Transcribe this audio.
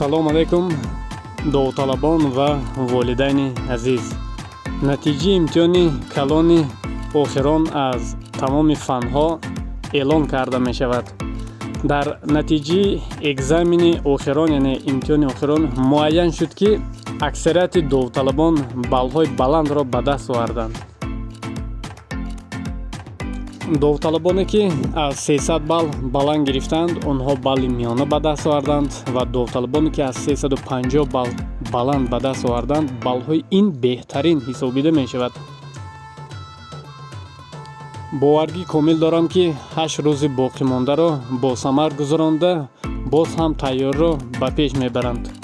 салому алайкум довталабон ва волидайни азиз. натиҷаи имтиҳони калони охирон аз тамоми фанҳо эълон карда мешавад. дар натиҷаи экзамени охирон яъне имтиҳони охирон муайян шуд ки аксарияти довталабон баллҳои баландро ба даст оварданд. довталабоне ки аз 300 балл баланд гирифтанд онҳо балли миёна ба даст оварданд ва довталабоне ки аз 350 балл баланд ба даст оварданд баллҳои ин беҳтарин ҳисобида мешавад. боваргӣ комил дорам ки 8 рӯзи боқимондаро бо самар гузаронда боз ҳам тайёриро ба пеш мебаранд.